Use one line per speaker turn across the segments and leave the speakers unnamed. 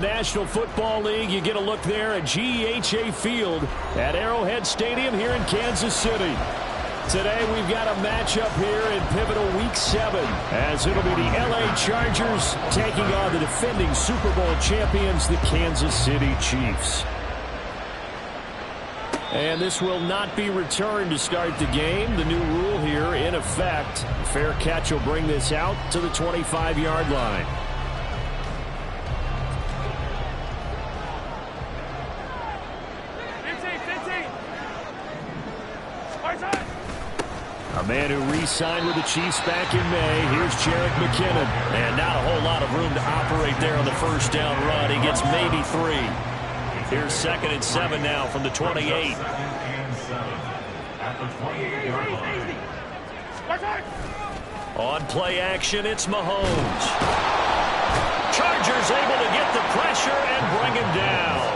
National Football League, you get a look there at GEHA Field at Arrowhead Stadium here in Kansas City. Today we've got a matchup here in pivotal Week 7 as it'll be the LA Chargers taking on the defending Super Bowl champions, the Kansas City Chiefs. And this will not be returned to start the game. The new rule here in effect. Fair catch will bring this out to the 25-yard line. A man who re-signed with the Chiefs back in May. Here's Jerick McKinnon. And not a whole lot of room to operate there on the first down run. He gets maybe 3. Here's 2nd and 7 now from the 28. On play action, it's Mahomes. Chargers able to get the pressure and bring him down.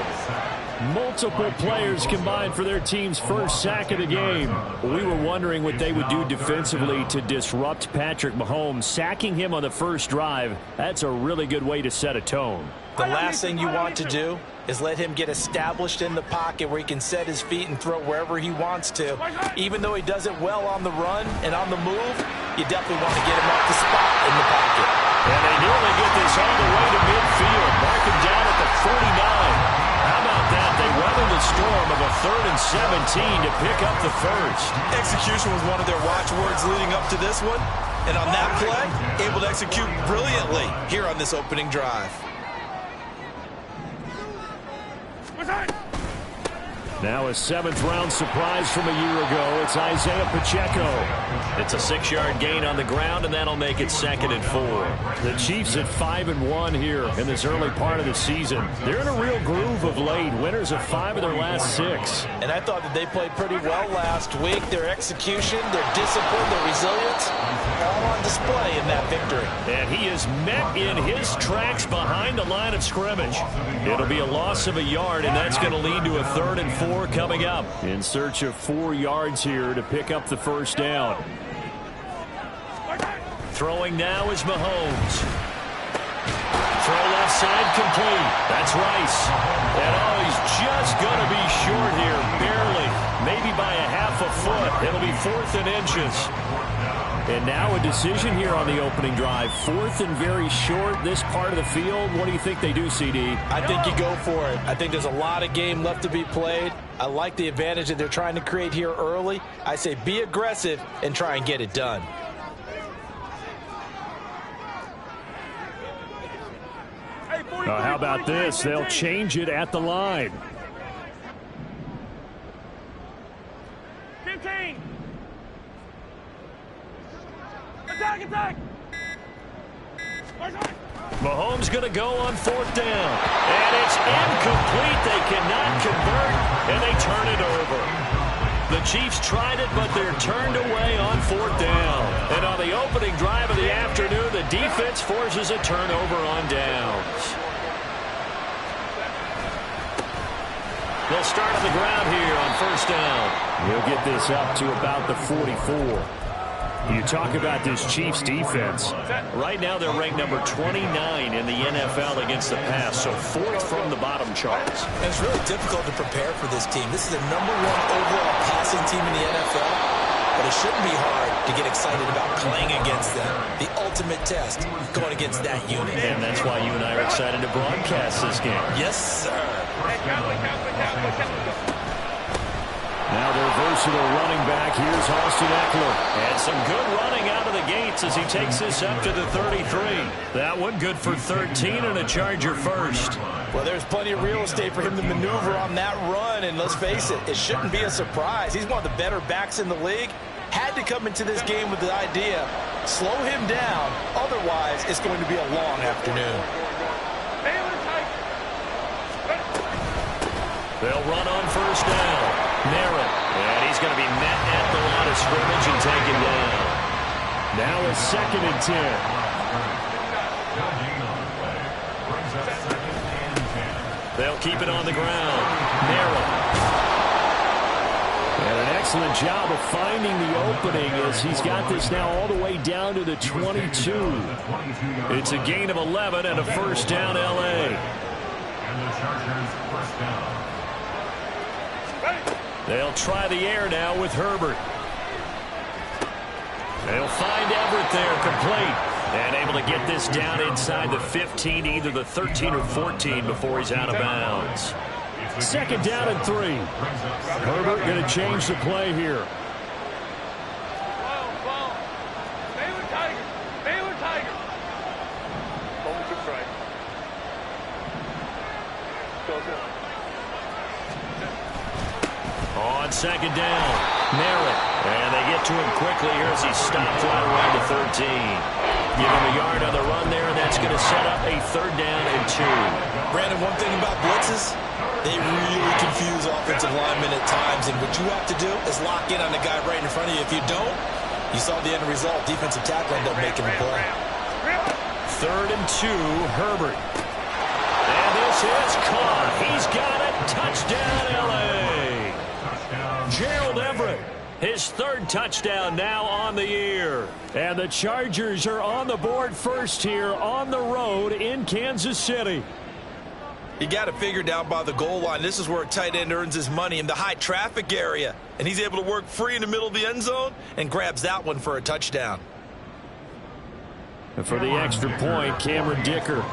Multiple players combined for their team's first sack of the game. We were wondering what they would do defensively to disrupt Patrick Mahomes. Sacking him on the first drive, that's a really good way to set a tone.
The last thing you want to do is let him get established in the pocket where he can set his feet and throw wherever he wants to. Even though he does it well on the run and on the move, you definitely want to get him off the spot in the pocket.
And they nearly get this all the way to midfield. Mark him down at the 49. How about that? They weathered the storm of a 3rd and 17 to pick up the first.
Execution was one of their watchwords leading up to this one. And on that play, able to execute brilliantly here on this opening drive.
Now a 7th-round surprise from a year ago. It's Isaiah Pacheco. It's a 6-yard gain on the ground, and that'll make it 2nd and 4. The Chiefs at 5-1 here in this early part of the season. They're in a real groove of late. Winners of 5 of their last 6.
And I thought that they played pretty well last week. Their execution, their discipline, their resilience, all on display in that victory.
And he is met in his tracks behind the line of scrimmage. It'll be a loss of a yard, and that's going to lead to a 3rd and 4 coming up. In search of 4 yards here to pick up the first down. Throwing now is Mahomes. Throw left side complete. That's Rice. And he's just going to be short here, barely. Maybe by a half a foot. It'll be 4th and inches. And now a decision here on the opening drive. 4th and very short, this part of the field. What do you think they do, CD?
I think you go for it. I think there's a lot of game left to be played. I like the advantage that they're trying to create here early. I say be aggressive and try and get it done.
How about this? They'll change it at the line.
15. Attack!
Mahomes going to go on 4th down. And it's incomplete. They cannot convert, and they turn it over. The Chiefs tried it, but they're turned away on 4th down. And on the opening drive of the afternoon, the defense forces a turnover on downs. They'll start on the ground here on 1st down. He'll get this up to about the 44. You talk about this Chiefs defense. Right now they're ranked number 29 in the NFL against the pass, so 4th from the bottom charts.
And it's really difficult to prepare for this team. This is the #1 overall passing team in the NFL, but it shouldn't be hard to get excited about playing against them. The ultimate test going against that unit.
And that's why you and I are excited to broadcast this game.
Yes, sir.
Now their versatile running back, here's Austin Eckler. And some good running out of the gates as he takes this up to the 33. That one good for 13 and a Charger first.
Well, there's plenty of real estate for him to maneuver on that run, and let's face it, it shouldn't be a surprise. He's one of the better backs in the league. Had to come into this game with the idea, slow him down, otherwise it's going to be a long afternoon.
They'll run on 1st down. Merritt, and he's going to be met at the line of scrimmage and taken down. Now a 2nd and 10. They'll keep it on the ground. Merritt. And an excellent job of finding the opening as he's got this now all the way down to the 22. It's a gain of 11 and a 1st down, LA. They'll try the air now with Herbert. They'll find Everett there, complete. And able to get this down inside the 15, either the 13 or 14 before he's out of bounds. 2nd down and 3. Herbert going to change the play here. On 2nd down, Merritt. And they get to him quickly here as he stopped right around the 13. Give him a yard on the run there, and that's going to set up a 3rd down and 2.
Brandon, one thing about blitzes, they really confuse offensive linemen at times, and what you have to do is lock in on the guy right in front of you. If you don't, you saw the end result. Defensive tackle ended up making the play.
3rd and 2, Herbert. And this is caught. He's got it. Touchdown, L.A. Gerald Everett, his 3rd touchdown now on the year. And the Chargers are on the board first here on the road in Kansas City.
You got it figured down by the goal line. This is where a tight end earns his money, in the high traffic area. And he's able to work free in the middle of the end zone and grabs that one for a touchdown.
And for the extra point, Cameron Dicker.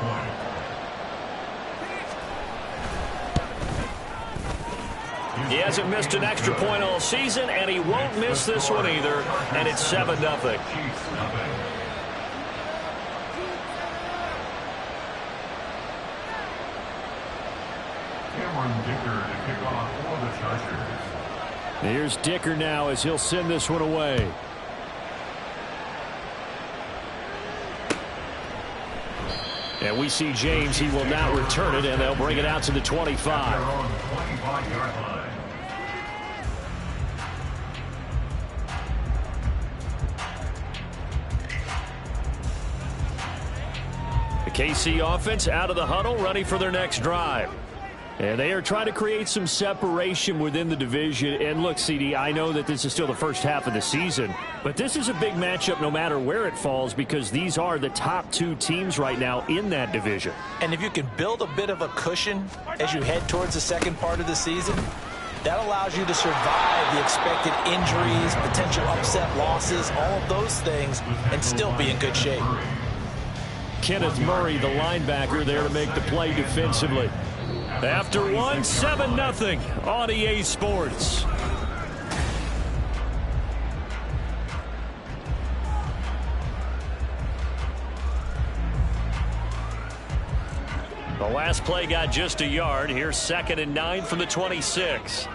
He hasn't missed an extra point all season, and he won't miss this one either. And it's 7-0.
Cameron Dicker to kick off for the Chargers.
Here's Dicker now as he'll send this one away. And we see James. He will now return it, and they'll bring it out to the 25.
Their own 25-yard line.
The KC offense out of the huddle, ready for their next drive. And they are trying to create some separation within the division. And look, CD, I know that this is still the first half of the season, but this is a big matchup no matter where it falls, because these are the top 2 teams right now in that division.
And if you can build a bit of a cushion as you head towards the second part of the season, that allows you to survive the expected injuries, potential upset losses, all of those things, and still be in good shape.
Kenneth Murray, the linebacker, there to make the play defensively. After one, 7-0 on EA Sports. The last play got just a yard. Here's 2nd and 9 from the 26.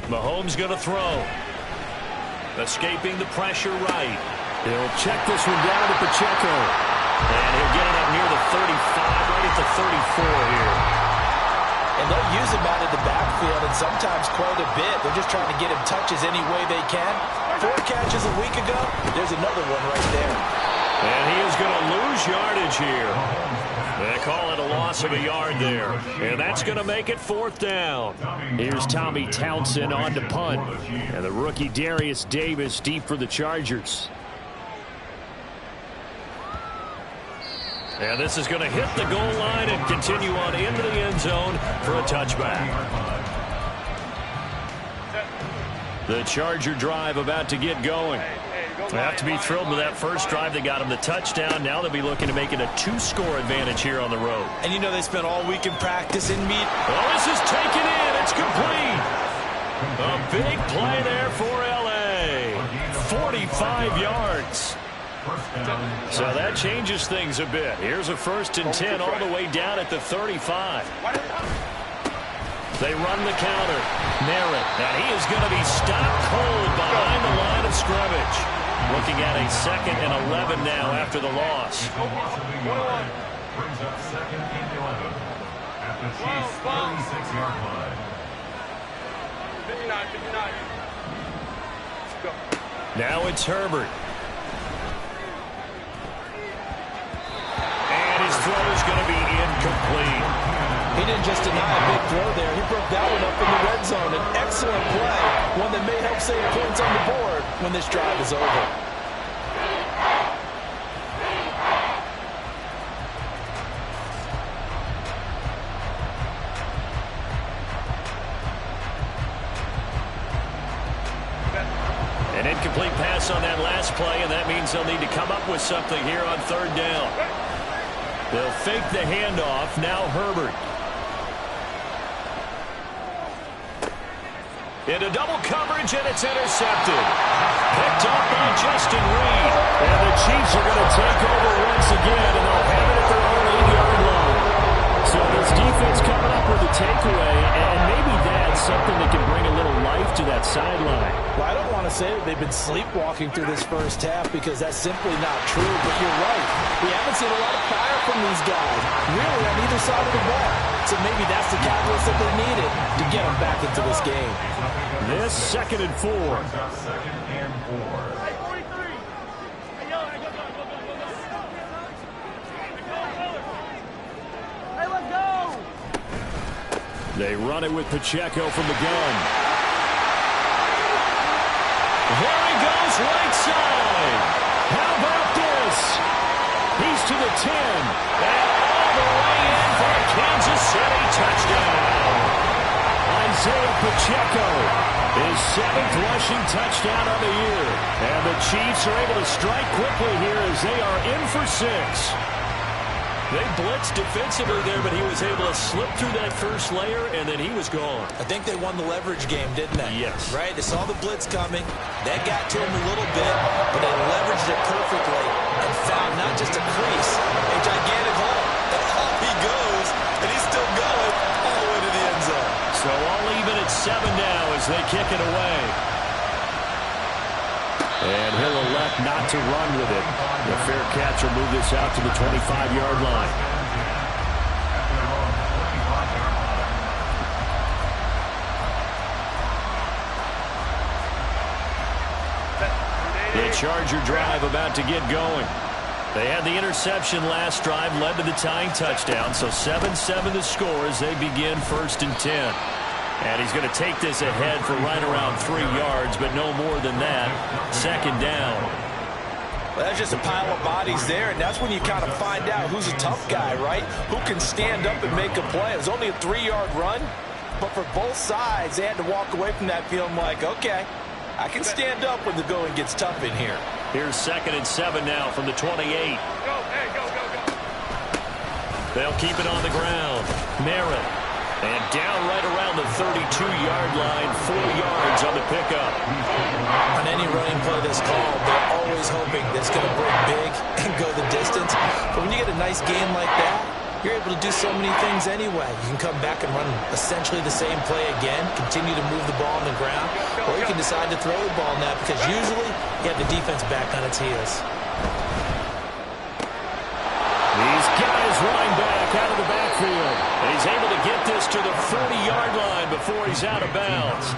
Mahomes going to throw. Escaping the pressure right. He'll check this one down to Pacheco. And he'll get it up near the 35, right at the 34 here.
And they'll use him out in the backfield, and sometimes quite a bit. They're just trying to get him touches any way they can. 4 catches a week ago. There's another one right there.
And he is going to lose yardage here. They call it a loss of a yard there. And that's going to make it 4th down. Here's Tommy Townsend on to punt. And the rookie Darius Davis deep for the Chargers. And this is going to hit the goal line and continue on into the end zone for a touchback. The Charger drive about to get going. They have to be thrilled with that first drive that got them the touchdown. Now they'll be looking to make it a 2-score advantage here on the road.
And you know they spent all week in practice in meet.
Well, this is taken in. It's complete. A big play there for L.A. 45 yards. So that changes things a bit. Here's a 1st and 10 all the way down at the 35. They run the counter. Merritt, and he is going to be stopped cold behind the line of scrimmage. Looking at a 2nd and 11 now after the loss.
Brings up 2nd and 11 at the Chiefs' 36-yard line.
59. Let's go.
Now it's Herbert. And his throw is going to be incomplete.
He didn't just deny a big throw there. He broke that one up in the red zone. An excellent play, one that may help save points on the board when this drive is over.
pass play, and that means they'll need to come up with something here on third down. They'll fake the handoff. Now Herbert. Into double coverage, and it's intercepted. Picked up by Justin Reed. And the Chiefs are going to take over once again, and they'll have it at their own 8-yard line. So this defense coming up with a takeaway, and maybe that's something that can bring a little life to that sideline.
Well, I don't want to say that they've been sleepwalking through this first half because that's simply not true, but you're right. We haven't seen a lot of fire from these guys, really, on either side of the ball. So maybe that's the catalyst that they needed to get them back into this game.
This 2nd and 4.
Second and 4.
Hey, 43. Hey, yo, go. Hey, let's go.
They run it with Pacheco from the gun. There he goes, right side. How about this? He's to the 10. And all the way in for a Kansas City touchdown. Isaiah Pacheco, his 7th rushing touchdown of the year. And the Chiefs are able to strike quickly here as they are in for 6. They blitzed defensively there, but he was able to slip through that first layer, and then he was gone.
I think they won the leverage game, didn't they?
Yes.
Right? They saw the blitz coming. That got to him a little bit, but they leveraged it perfectly and found not just a crease, a gigantic hole. And off he goes, and he's still going all the way to the end zone.
So all even at 7 now as they kick it away. And he'll elect not to run with it. The fair catch will move this out to the 25-yard line. The Charger drive about to get going. They had the interception last drive, led to the tying touchdown. So 7-7 the score as they begin 1st and 10. And he's going to take this ahead for right around 3 yards, but no more than that. 2nd down.
Well, that's just a pile of bodies there, and that's when you kind of find out who's a tough guy, right? Who can stand up and make a play. It was only a 3-yard run, but for both sides, they had to walk away from that feeling like, okay, I can stand up when the going gets tough in here.
Here's 2nd and 7 now from the 28.
Go, hey, go.
They'll keep it on the ground. Merritt. And down right around the 32-yard line, 4 yards on the pickup.
On any running play that's called, they're always hoping that it's going to break big and go the distance. But when you get a nice game like that, you're able to do so many things anyway. You can come back and run essentially the same play again, continue to move the ball on the ground, or you can decide to throw the ball now because usually you have the defense back on its heels.
These guys running back out of the backfield. And he's able to get this to the 40-yard line before he's out of bounds.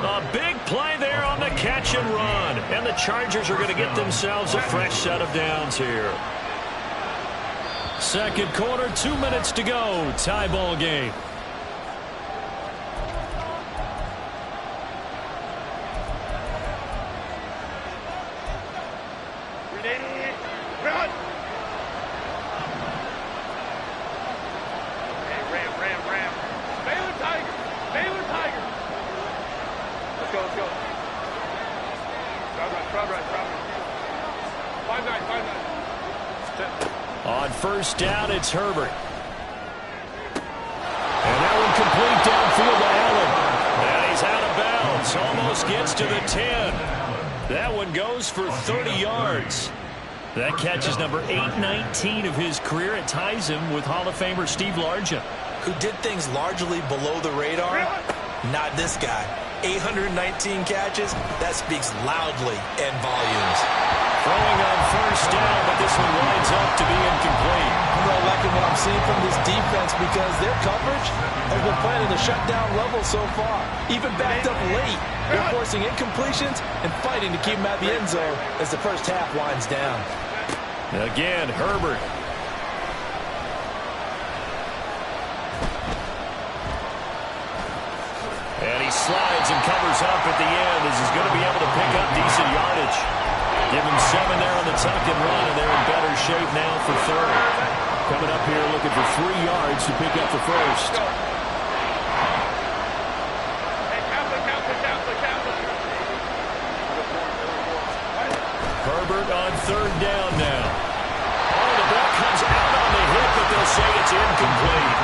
A big play there on the catch and run. And the Chargers are going to get themselves a fresh set of downs here. 2nd quarter, 2 minutes to go. Tie ball game.
Run. Ram. Baylor Tiger. Let's go. Crowd right. 5-9.
On 1st down, it's Herbert. And that one complete downfield to Allen. And he's out of bounds. Almost gets to the 10. That one goes for 30 yards. That catch is number 819 of his career. It ties him with Hall of Famer Steve Largent.
Who did things largely below the radar? Not this guy. 819 catches, that speaks loudly in volumes.
Throwing on 1st down, but this one winds up to be incomplete.
I'm really liking what I'm seeing from this defense because their coverage has been playing at a shutdown level so far. Even backed up late, they're forcing incompletions and fighting to keep them at the end zone as the first half winds down.
Again, Herbert. And he slides and covers up at the end as he's going to be able to pick up decent yardage. Give him 7 there on the tuck and run, and they're in better shape now for 3rd. Coming up here looking for 3 yards to pick up the first. third down now. Oh, the ball comes out on the hit, but they'll say it's incomplete.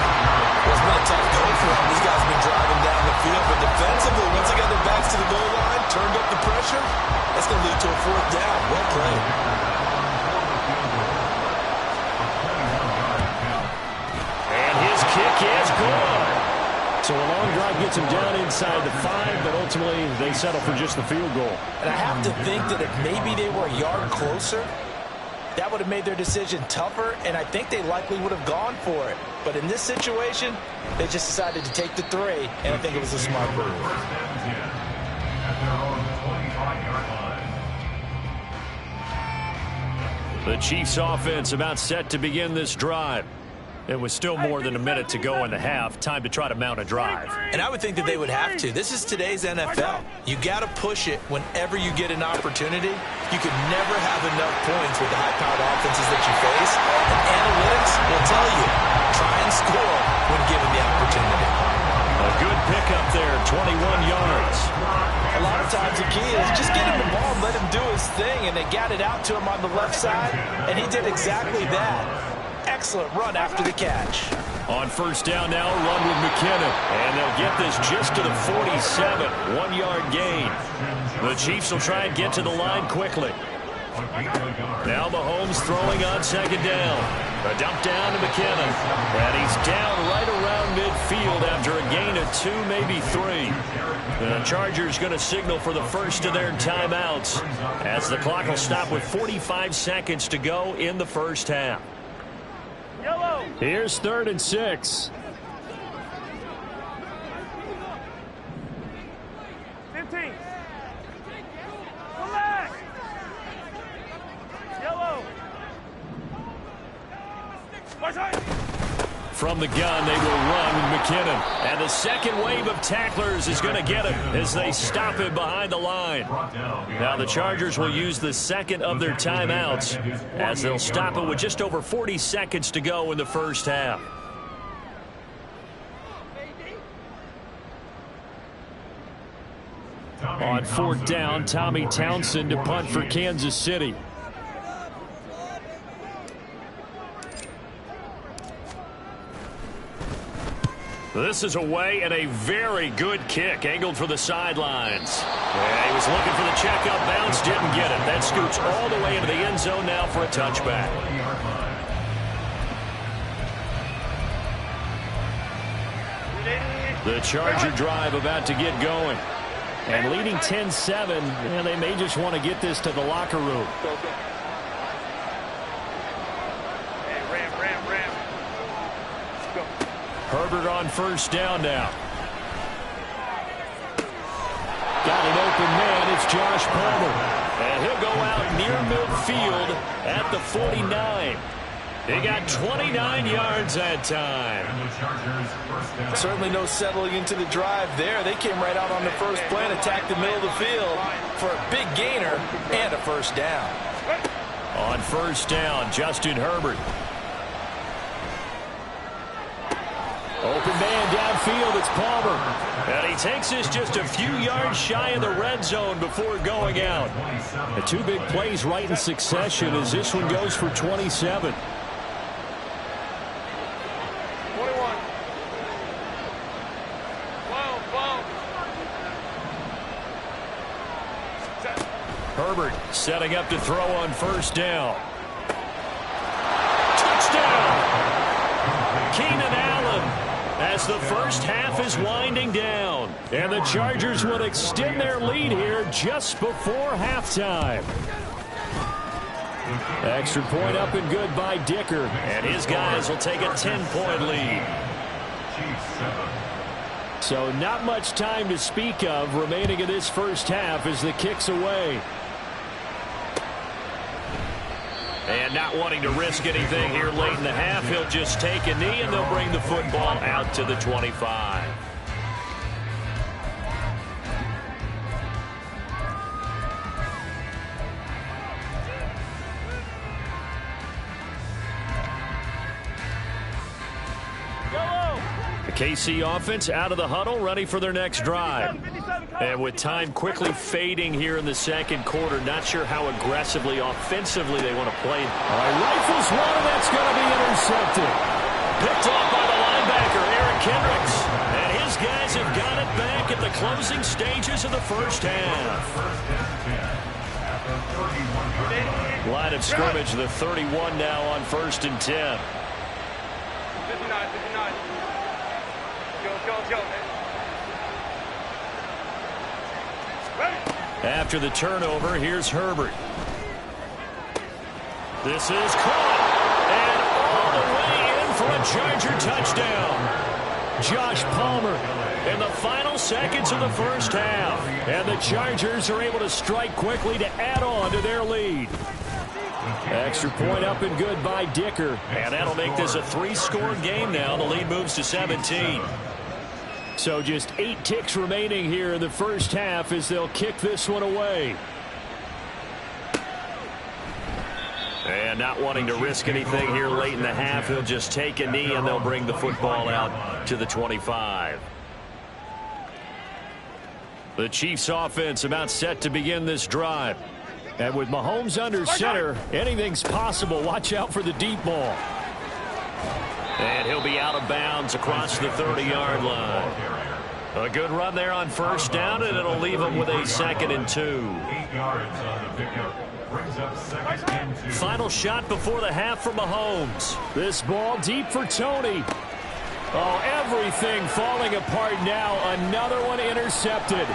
Well, it's been a tough go for them. These guys have been driving down the field, but defensively, once they got their backs to the goal line, turned up the pressure, that's going to lead to a fourth down. Well played.
And his kick is good. So a long drive gets him down inside the 5, but ultimately they settle for just the field goal.
And I have to think that if maybe they were a yard closer, that would have made their decision tougher, and I think they likely would have gone for it. But in this situation, they just decided to take the 3, and I think it was a smart move.
At their own 25-yard line.
The Chiefs offense about set to begin this drive. It was still more than a minute to go in the half. Time to try to mount a drive.
And I would think that they would have to. This is today's NFL. You got to push it whenever you get an opportunity. You can never have enough points with the high-powered offenses that you face. And analytics will tell you, try and score when given the opportunity.
A good pickup there, 21 yards.
A lot of times the key is just get him the ball and let him do his thing. And they got it out to him on the left side, and he did exactly that. Excellent run after the catch.
On first down now, a run with McKinnon. And they'll get this just to the 47. 1-yard gain. The Chiefs will try and get to the line quickly. Now Mahomes throwing on second down. A dump down to McKinnon. And he's down right around midfield after a gain of 2, maybe 3. The Chargers going to signal for the first of their timeouts as the clock will stop with 45 seconds to go in the first half.
Yellow.
Here's 3rd and 6.
15. Relax. Yellow. Watch out.
From the gun, they will run with McKinnon. And the second wave of tacklers is going to get him as they stop him behind the line. Now the Chargers will use the second of their timeouts as they'll stop it with just over 40 seconds to go in the first half. On 4th down, Tommy Townsend to punt for Kansas City. This is away and a very good kick angled for the sidelines. Yeah, he was looking for the checkup bounce, didn't get it. That scoots all the way into the end zone now for a touchback. The Charger drive about to get going. And leading 10-7, and they may just want to get this to the locker room.
Hey, ram. Let's go.
Herbert on first down now. Got an open man. It's Josh Palmer. And he'll go out near midfield at the 49. He got 29 yards that time.
Certainly no settling into the drive there. They came right out on the first play and attacked the middle of the field for a big gainer and a first down.
On first down, Justin Herbert. Open man downfield, it's Palmer. And he takes this just a few yards shy of the red zone before going out. The 2 big plays right in succession as this one goes for 27.
21. 12. Set.
Herbert setting up to throw on first down. Touchdown! Keenan Allen. As the first half is winding down. And the Chargers will extend their lead here just before halftime. Extra point up and good by Dicker. And his guys will take a 10-point lead. So not much time to speak of remaining in this first half as the kick's away. And not wanting to risk anything here late in the half, he'll just take a knee and they'll bring the football out to the 25. KC offense out of the huddle, ready for their next drive. And with time quickly fading here in the second quarter, not sure how aggressively, offensively they want to play. All right, rifles one, and that's going to be intercepted. Picked off by the linebacker, Eric Kendricks. And his guys have got it back at the closing stages of the first half. Line of scrimmage, the 31 now on 1st and 10.
59, 59. Let's go.
After the turnover, here's Herbert. This is caught. And all the way in for a Charger touchdown. Josh Palmer in the final seconds of the first half. And the Chargers are able to strike quickly to add on to their lead. Extra point up and good by Dicker. And that'll make this a 3-score game now. The lead moves to 17. So just 8 ticks remaining here in the first half as they'll kick this one away. And not wanting to risk anything here late in the half, he'll just take a knee and they'll bring the football out to the 25. The Chiefs offense about set to begin this drive. And with Mahomes under center, anything's possible. Watch out for the deep ball. And he'll be out of bounds across the 30-yard line. A good run there on first down, and it'll leave him with a 2nd and 2.
8 yards on the pickup. Brings up 2nd and 2.
Final shot before the half for Mahomes. This ball deep for Tony. Oh, everything falling apart now. Another one intercepted.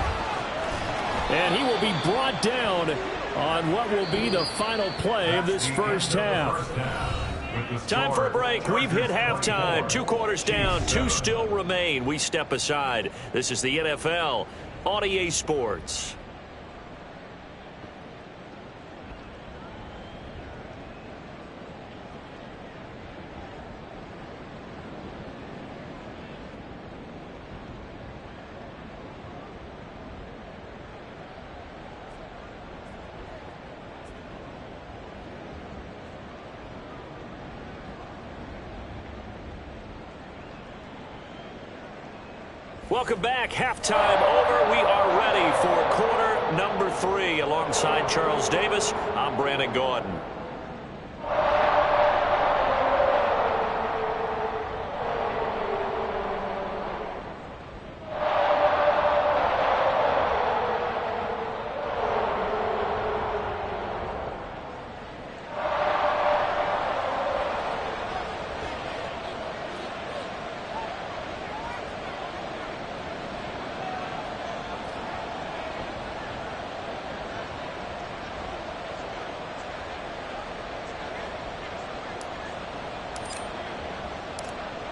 And he will be brought down on what will be the final play of this first half. Time for a break. We've hit halftime. 2 quarters down. 2 still remain. We step aside. This is the NFL on EA Sports. Welcome back. Halftime over. We are ready for quarter number 3. Alongside Charles Davis, I'm Brandon Gordon.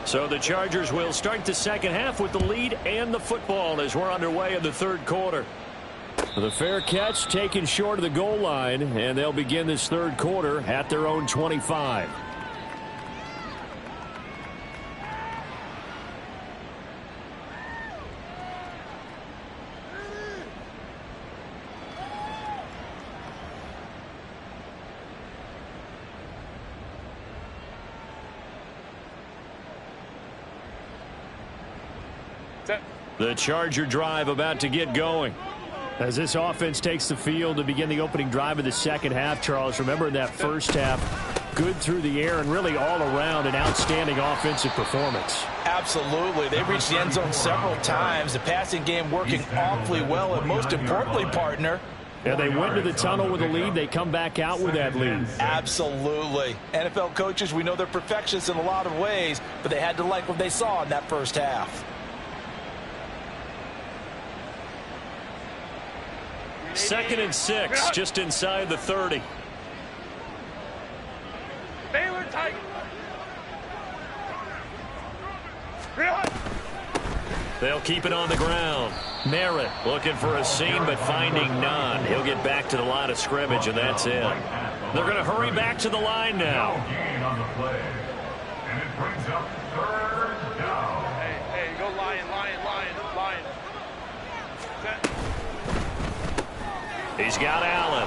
So the Chargers will start the second half with the lead and the football as we're underway in the third quarter. The fair catch taken short of the goal line, and they'll begin this third quarter at their own 25. The Charger drive about to get going. As this offense takes the field to begin the opening drive of the second half, Charles, remember in that first half, good through the air and really all around an outstanding offensive performance.
Absolutely. They reached the end zone several times. The passing game working awfully well, and most importantly, partner,
yeah, they went to the tunnel with a lead. They come back out with that lead.
Absolutely. NFL coaches, we know they're perfectionists in a lot of ways, but they had to like what they saw in that first half.
Second and 6, just inside the 30.
Baylor tight.
They'll keep it on the ground. Merritt looking for a seam, but finding none. He'll get back to the line of scrimmage, and that's it. They're going to hurry back to the line now.
Gain on the play. And it brings up 3rd down.
Hey, go Lion.
He's got Allen.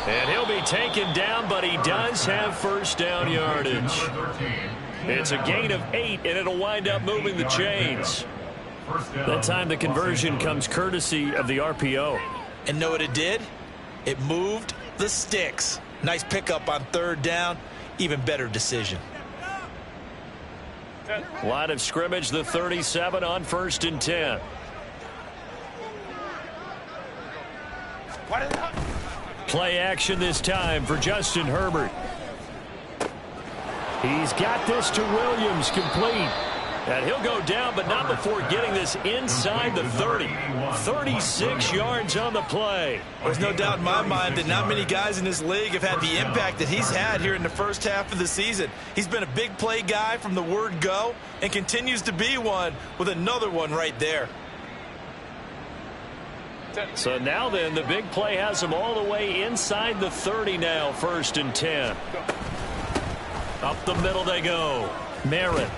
And he'll be taken down, but he does have first down yardage. It's a gain of 8, and it'll wind up moving the chains. That time the conversion comes courtesy of the RPO.
And know what it did? It moved the sticks. Nice pickup on third down. Even better decision.
Line of scrimmage, the 37 on 1st and 10. Play action this time for Justin Herbert. He's got this to Williams, complete. And he'll go down, but not before getting this inside the 30. 36 yards on the play.
There's no doubt in my mind that not many guys in this league have had the impact that he's had here in the first half of the season. He's been a big play guy from the word go and continues to be one with another one right there.
So now then, the big play has him all the way inside the 30 now, 1st and 10. Up the middle they go. Merritt.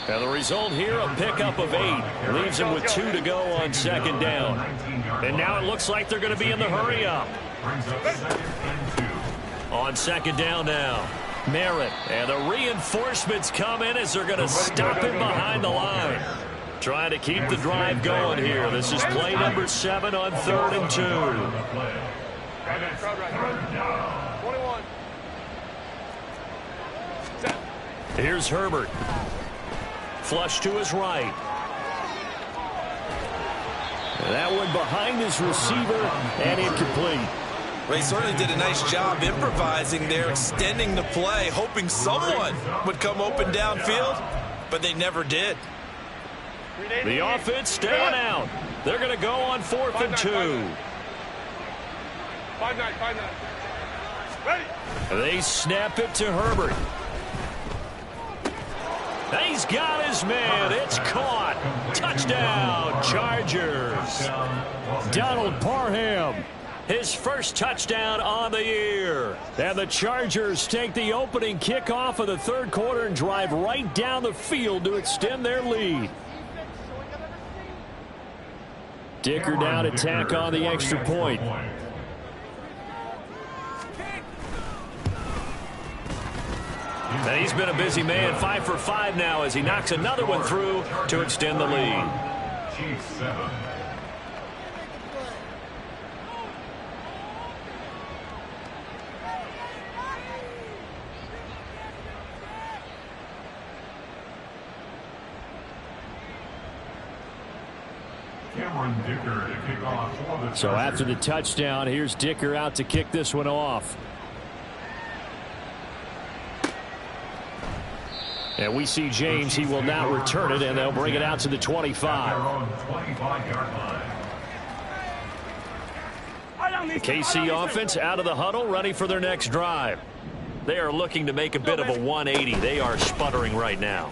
And the result here, a pickup of 8. Leaves him with 2 to go on 2nd down. And now it looks like they're going to be in the hurry up. On 2nd down now. Merritt. And the reinforcements come in as they're going to stop him behind the line. Trying to keep the drive going here. This is play number 7 on 3rd and 2.
21.
Here's Herbert. Flush to his right. And that one behind his receiver and incomplete.
They certainly did a nice job improvising there, extending the play, hoping someone would come open downfield, but they never did.
The offense staying out. They're going to go on 4th and 2.
5-9. Ready.
They snap it to Herbert. He's got his man. It's caught. Touchdown, Chargers. Donald Parham, his first touchdown on the year. And the Chargers take the opening kickoff of the 3rd quarter and drive right down the field to extend their lead. Dicker down to tack on the extra point. And he's been a busy man, 5 for 5 now as he knocks another one through to extend the lead.
Chiefs 7.
So after the touchdown, here's Dicker out to kick this one off. And we see James. He will now return it, and they'll bring it out to the 25. The KC offense out of the huddle, ready for their next drive. They are looking to make a bit of a 180. They are sputtering right now.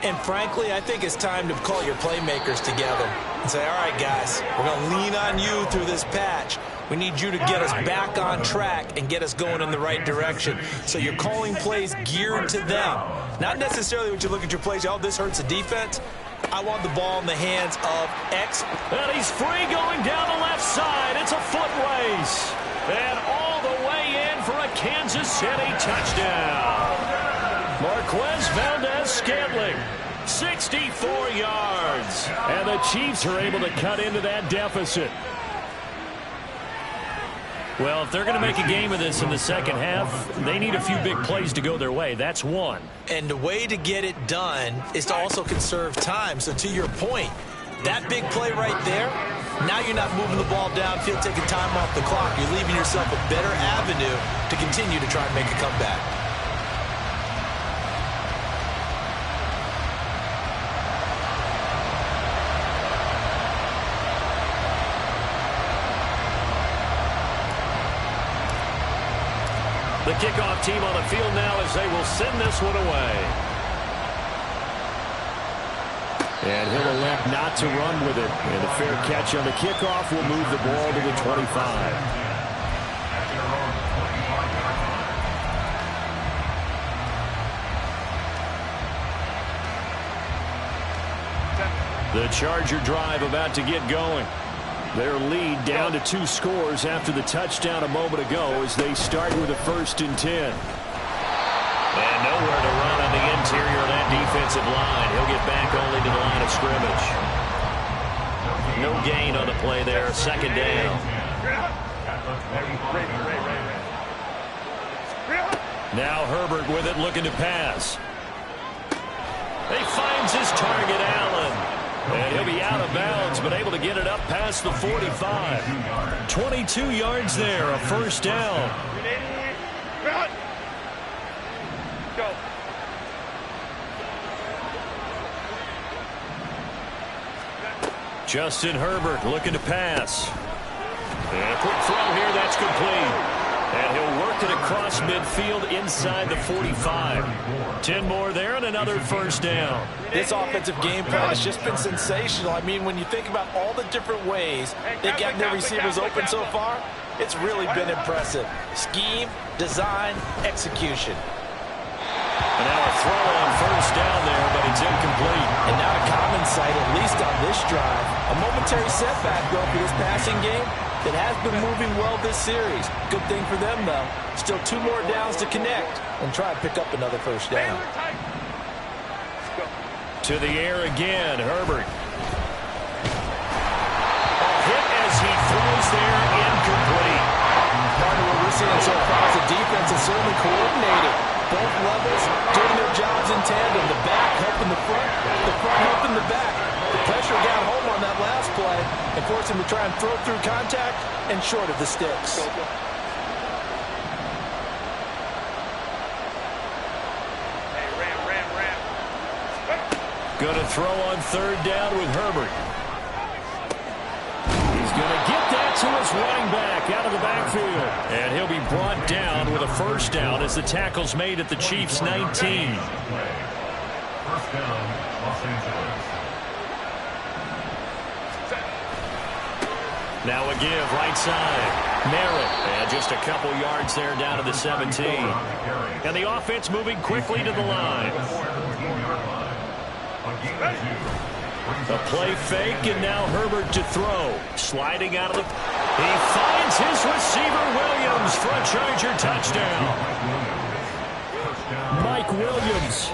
And frankly, I think it's time to call your playmakers together and say, all right, guys, we're going to lean on you through this patch. We need you to get us back on track and get us going in the right direction. So you're calling plays geared to them. Not necessarily when you look at your plays, oh, this hurts the defense. I want the ball in the hands of X.
And he's free going down the left side. It's a foot race. And all the way in for a Kansas City touchdown. Marquez Valdez-Scantling, 64 yards. And the Chiefs are able to cut into that deficit. Well, if they're going to make a game of this in the second half, they need a few big plays to go their way. That's one.
And the way to get it done is to also conserve time. So to your point, that big play right there, now you're not moving the ball downfield, taking time off the clock. You're leaving yourself a better avenue to continue to try and make a comeback.
The kickoff team on the field now as they will send this one away. And he'll elect not to run with it. And a fair catch on the kickoff will move the ball to the 25. The Charger drive about to get going. Their lead down to 2 scores after the touchdown a moment ago as they start with a 1st and 10. And nowhere to run on the interior of that defensive line. He'll get back only to the line of scrimmage. No gain on the play there. 2nd down. Now Herbert with it, looking to pass. He finds his target, Allen. And he'll be out of bounds, but able to get it up past the 45. 22 yards there, a 1st down.
Go.
Justin Herbert looking to pass. And a quick throw here, that's complete. And he'll work it across midfield inside the 45. 10 more there and another 1st down.
This offensive game plan has just been sensational. I mean, when you think about all the different ways they've gotten their receivers open so far, it's really been impressive. Scheme, design, execution.
And now a throw on 1st down there, but it's incomplete.
And not a common sight, at least on this drive. A momentary setback, though, for this passing game that has been moving well this series. Good thing for them, though. Still 2 more downs to connect and try to pick up another 1st down.
To the air again, Herbert. A hit as he throws there, incomplete.
Part of what we're seeing so far is the defense is certainly coordinated. Both levels doing their jobs in tandem. The back helping the front helping the back. The pressure got home on that last play and forced him to try and throw through contact and short of the sticks.
Going to throw on 3rd down with Herbert. He's going to get that to his running back out of the backfield. And he'll be brought down with a 1st down as the tackle's made at the Chiefs' 19.
1st down, Los Angeles.
Now a give, right side. Merritt. And just a couple yards there down to the 17. And the offense moving quickly to the line. A play fake, and now Herbert to throw. Sliding out of the... He finds his receiver, Williams, for a Charger touchdown. Mike Williams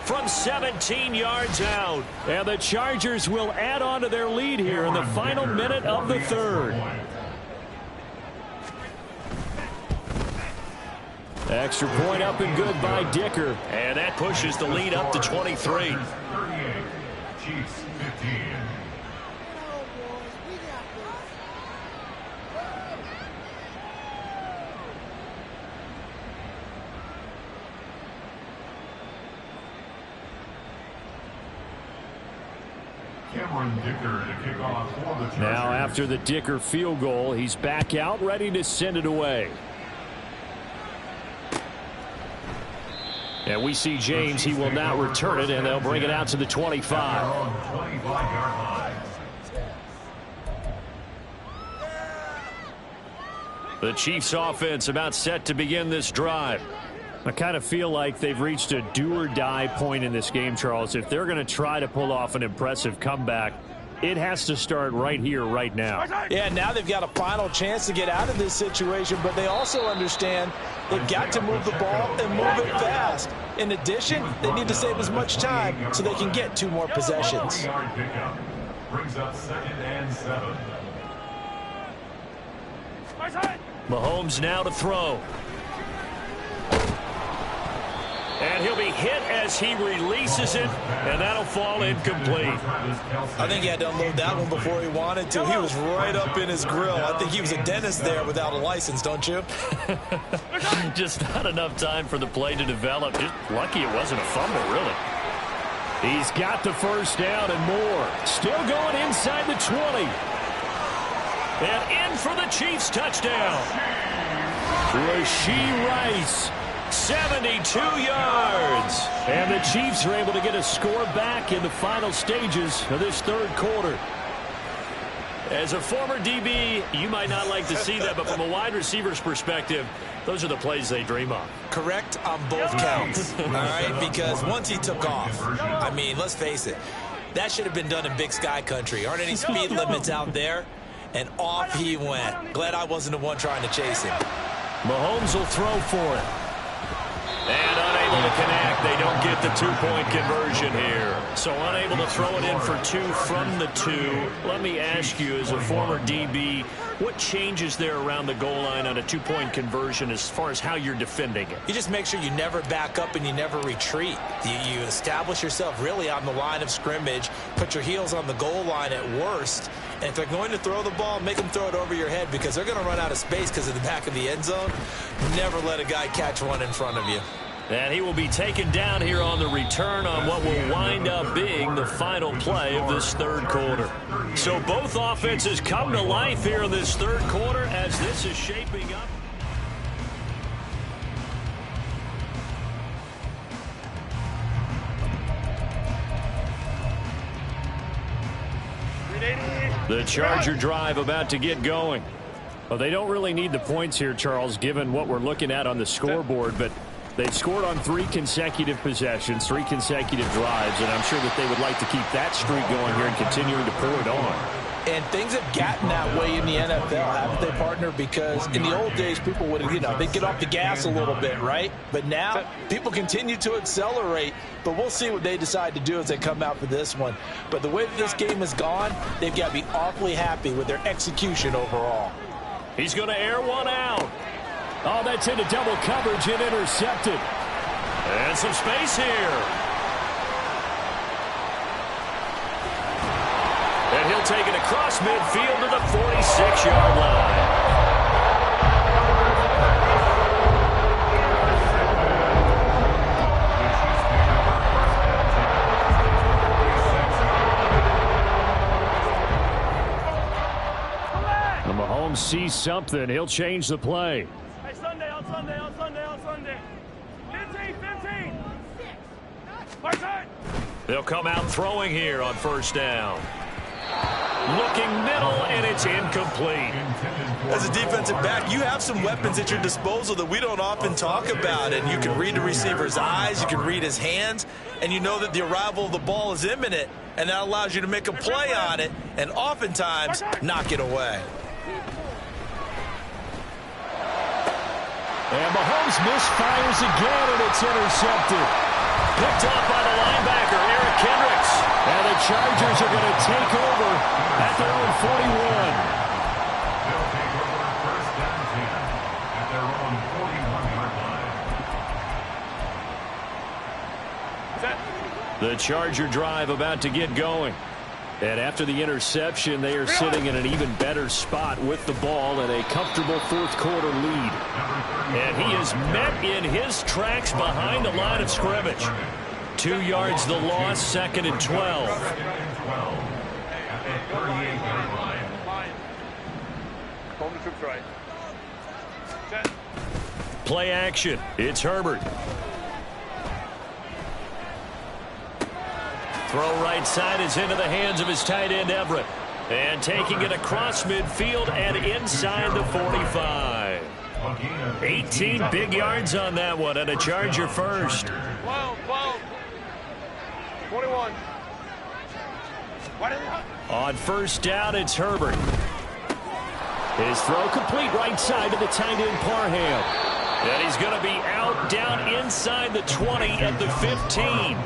from 17 yards out. And the Chargers will add on to their lead here in the final minute of the 3rd. Extra point up and good by Dicker. And that pushes the lead up to 23.
38, Chiefs 15.
Now after the Dicker field goal, he's back out ready to send it away. And we see James, he will not return it, and they'll bring it out to the 25. The Chiefs offense about set to begin this drive. I kind of feel like they've reached a do-or-die point in this game, Charles. If they're going to try to pull off an impressive comeback, it has to start right here, right now.
Yeah, now they've got a final chance to get out of this situation, but they also understand they've got to move the ball and move it fast. In addition, they need to save as much time so they can get 2 more possessions.
Brings up 2nd and 7.
Mahomes now to throw. And he'll be hit as he releases it, and that'll fall incomplete.
I think he had to unload that one before he wanted to. He was right up in his grill. I think he was a dentist there without a license, don't you?
Just not enough time for the play to develop. Just lucky it wasn't a fumble, really. He's got the 1st down and more. Still going inside the 20. And in for the Chiefs touchdown. Rashee Rice. 72 yards. And the Chiefs are able to get a score back in the final stages of this 3rd quarter. As a former DB, you might not like to see that, but from a wide receiver's perspective, those are the plays they dream of.
Correct on both counts, all right? Because once he took off, I mean, let's face it, that should have been done in Big Sky country. Aren't any speed limits out there? And off he went. Glad I wasn't the one trying to chase him.
Mahomes will throw for it. And unable to connect. They don't get the two-point conversion here. So unable to throw it in for two from the two. Let me ask you, as a former DB, what changes there around the goal line on a two-point conversion as far as how you're defending it?
You just make sure you never back up and you never retreat. You establish yourself really on the line of scrimmage, put your heels on the goal line at worst, and if they're going to throw the ball, make them throw it over your head because they're going to run out of space because of the back of the end zone. Never let a guy catch one in front of you.
And he will be taken down here on the return on what will wind up being the final play of this third quarter. So both offenses come to life here in this third quarter as this is shaping up. The Charger drive about to get going. Well, they don't really need the points here, Charles, given what we're looking at on the scoreboard, but they've scored on 3 consecutive possessions, 3 consecutive drives, and I'm sure that they would like to keep that streak going here and continuing to pour it on.
And things have gotten that way in the NFL, haven't they, partner? Because in the old days, people would, they'd get off the gas a little bit, right? But now, people continue to accelerate. But we'll see what they decide to do as they come out for this one. But the way that this game has gone, they've got to be awfully happy with their execution overall.
He's going to air one out. Oh, that's into double coverage and intercepted. And some space here. And he'll take it across midfield to the 46-yard line. And Mahomes sees something. He'll change the play.
Hey, Sunday, on Sunday, on Sunday, on Sunday. 15, 15. Mark time.
They'll come out throwing here on first down. Looking middle, and it's incomplete.
As a defensive back, you have some weapons at your disposal that we don't often talk about. And you can read the receiver's eyes, you can read his hands, and you know that the arrival of the ball is imminent, and that allows you to make a play on it and oftentimes knock it away.
And Mahomes misfires again, and it's intercepted. Picked off by the linebacker, Eric Kendricks. And the Chargers are going to take over at their own 41.
They'll take over first down 10 at their own 41-yard line.
The Charger drive about to get going. And after the interception, they are sitting in an even better spot with the ball and a comfortable fourth quarter lead. And he is met in his tracks behind the line of scrimmage. 2 yards the loss, 2nd and 12.
At the 38-yard line.
Home to troops right. Set.
Play action. It's Herbert. Throw right side is into the hands of his tight end, Everett. And taking it across midfield and inside the 45. 18 big yards on that one, and a Charger first.
12, 12. 21.
On first down, it's Herbert. His throw complete right side to the tight end, Parham. And he's going to be out down inside the 20 at the 15.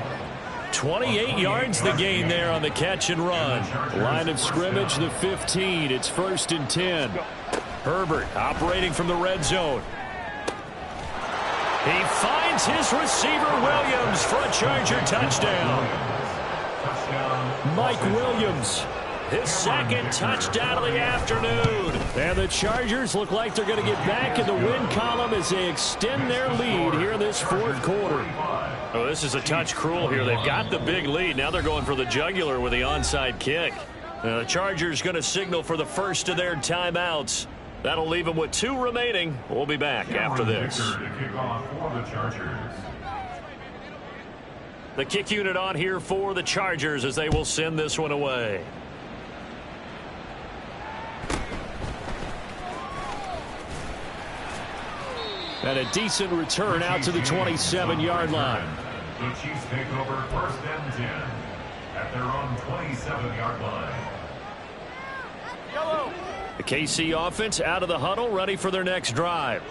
28 yards the gain there on the catch and run. Line of scrimmage, the 15. It's 1st and 10. Herbert operating from the red zone. He finds his receiver, Williams, for a Charger touchdown. Mike Williams, his 2nd touchdown of the afternoon. And the Chargers look like they're going to get back in the win column as they extend their lead here in this fourth quarter. Oh, this is a touch cruel here. They've got the big lead. Now they're going for the jugular with the onside kick. The Chargers going to signal for the first of their timeouts. That'll leave them with 2 remaining. We'll be back after this. The kick unit on here for the Chargers as they will send this one away. And a decent return out to the 27-yard line.
The Chiefs take over 1st and 10 at their own 27-yard line.
Yellow.
The KC offense out of the huddle, ready for their next drive.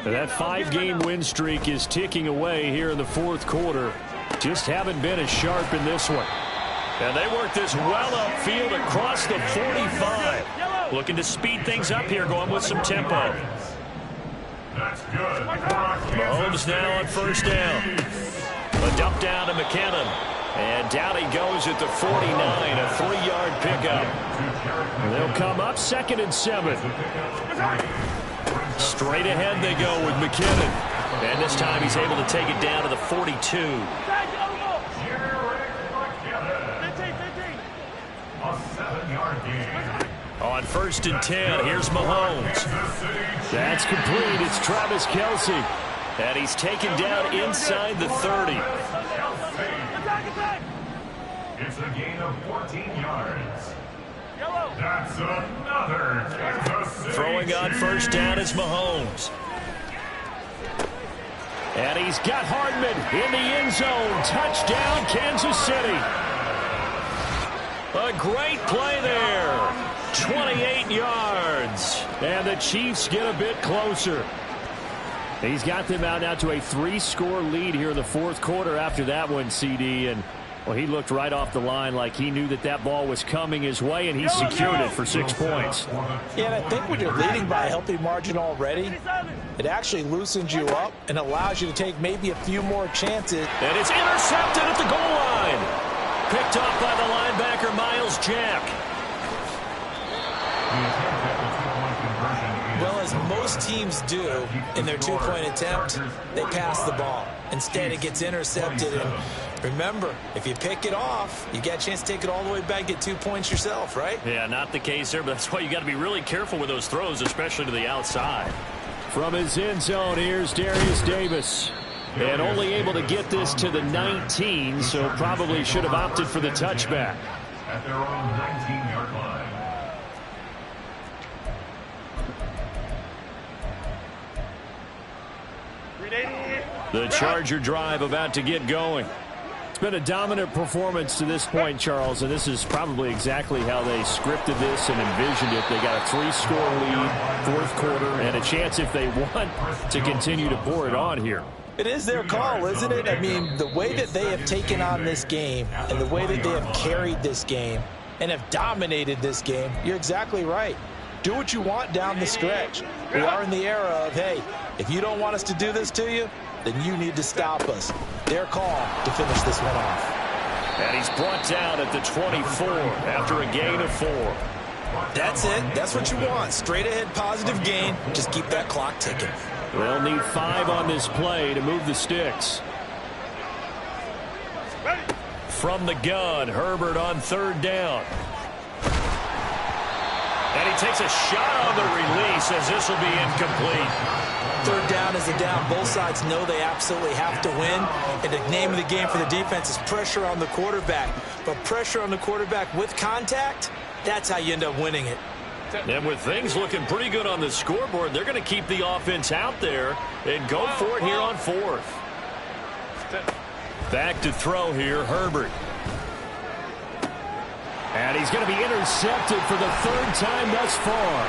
That 5-game win streak is ticking away here in the fourth quarter. Just haven't been as sharp in this one. And they work this well upfield across the 45. Looking to speed things up here, going with some tempo.
That's good.
Mahomes now on first down. A dump down to McKinnon. And down he goes at the 49, a 3-yard pickup. And they'll come up 2nd and 7. Straight ahead they go with McKinnon. And this time he's able to take it down to the 42.
A 7-yard gain.
On 1st and 10, here's Mahomes. That's complete. It's Travis Kelce. And he's taken down inside the 30.
It's a gain of 14 yards. That's another Kansas City.
Throwing on first down is Mahomes. And he's got Hardman in the end zone. Touchdown, Kansas City. A great play there. 28 yards. And the Chiefs get a bit closer. He's got them out now to a 3-score lead here in the fourth quarter after that one, CD. And, well, he looked right off the line like he knew that that ball was coming his way, and he secured it for 6 points.
Yeah, and I think when you're leading by a healthy margin already, it actually loosens you up and allows you to take maybe a few more chances.
And it's intercepted at the goal line. Picked off by the linebacker, Miles Jack.
Well, as most teams do in their 2-point attempt, they pass the ball. Instead, it gets intercepted. And remember, if you pick it off, you get a chance to take it all the way back, get 2 points yourself, right?
Yeah, not the case there, but that's why you got to be really careful with those throws, especially to the outside. From his end zone, here's Darius Davis. And only able to get this to the 19, so probably should have opted for the touchback.
At their own 19-yard line.
The Charger drive about to get going. It's been a dominant performance to this point, Charles, and this is probably exactly how they scripted this and envisioned it. They got a 3-score lead, fourth quarter, and a chance if they want to continue to pour it on here.
It is their call, isn't it? I mean, the way that they have taken on this game and the way that they have carried this game and have dominated this game, you're exactly right. Do what you want down the stretch. We are in the era of, hey, if you don't want us to do this to you, then you need to stop us. Their call to finish this one off.
And he's brought down at the 24 after a gain of 4.
That's it. That's what you want. Straight ahead positive gain. Just keep that clock ticking.
They'll need 5 on this play to move the sticks. From the gun, Herbert on 3rd down. And he takes a shot on the release as this will be incomplete.
3rd down is a down. Both sides know they absolutely have to win. And the name of the game for the defense is pressure on the quarterback. But pressure on the quarterback with contact, that's how you end up winning it.
And with things looking pretty good on the scoreboard, they're going to keep the offense out there and go for it here on 4th. Back to throw here, Herbert. And he's going to be intercepted for the 3rd time thus far.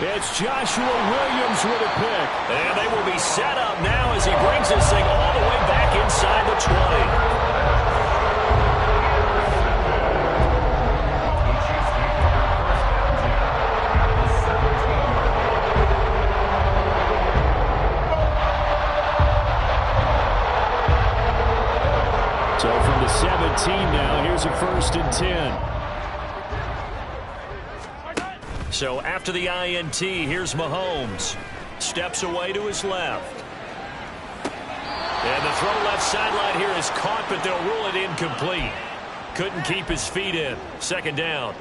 It's Joshua Williams with a pick. And they will be set up now as he brings this thing all the way back inside the 20. So from the 17 now, here's a 1st and 10. So after the INT, here's Mahomes. Steps away to his left. And the throw left sideline here is caught, but they'll rule it incomplete. Couldn't keep his feet in. 2nd down.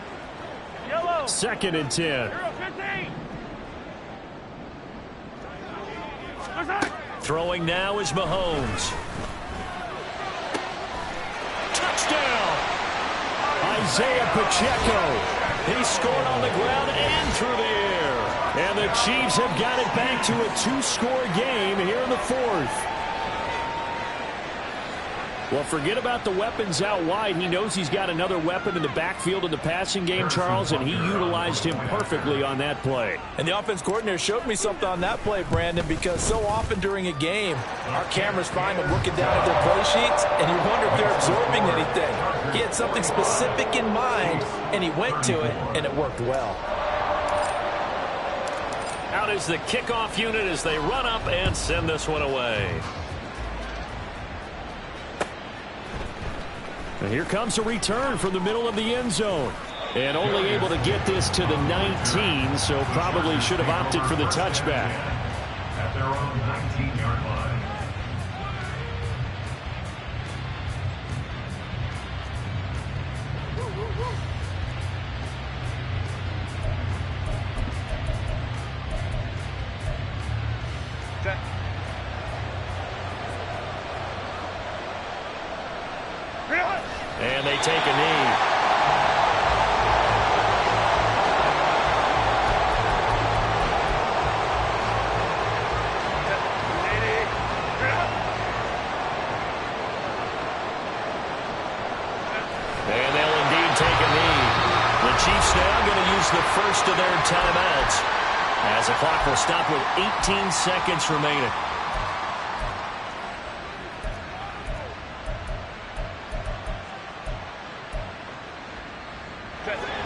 2nd and 10. Throwing now is Mahomes. Touchdown! Isaiah Pacheco. He scored on the ground and through the air. And the Chiefs have got it back to a 2-score game here in the 4th. Well, forget about the weapons out wide. He knows he's got another weapon in the backfield in the passing game, Charles, and he utilized him perfectly on that play.
And the offense coordinator showed me something on that play, Brandon, because so often during a game, our cameras find them looking down at their play sheets, and you wonder if they're absorbing anything. He had something specific in mind, and he went to it, and it worked well.
Out is the kickoff unit as they run up and send this one away. And here comes a return from the middle of the end zone. And only able to get this to the 19, so probably should have opted for the touchback.
At their own 19-yard line.
And they take a knee. And they'll indeed take a knee. The Chiefs now going to use the first of their timeouts as the clock will stop with 18 seconds remaining.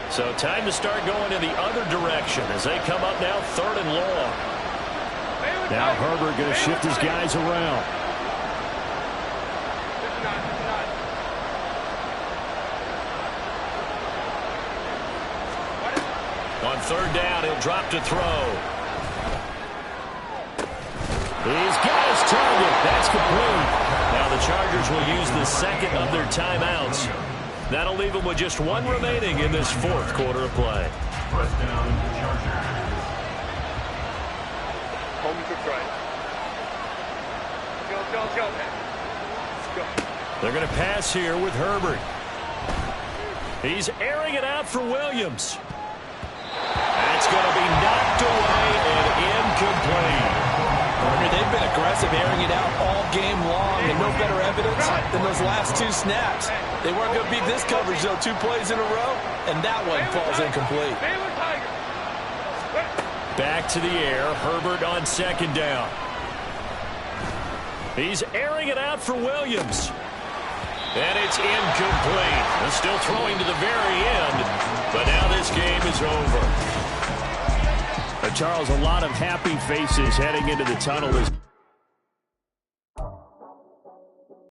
So time to start going in the other direction as they come up now 3rd and long. Now Herbert going to shift his guys around. On 3rd down, he'll drop to throw. He's got his target. That's complete. Now the Chargers will use the second of their timeouts. That'll leave them with just one remaining in this 4th quarter of play.
First down, Chargers.
Home to try. Go, man. Go.
They're going to pass here with Herbert. He's airing it out for Williams. That's going to be knocked away and incomplete.
They've been aggressive, airing it out all game long, and no better evidence than those last 2 snaps. They weren't going to beat this coverage, though, 2 plays in a row, and that one falls incomplete.
Back to the air, Herbert on 2nd down. He's airing it out for Williams. And it's incomplete. They're still throwing to the very end, but now this game is over. Charles, a lot of happy faces heading into the tunnel.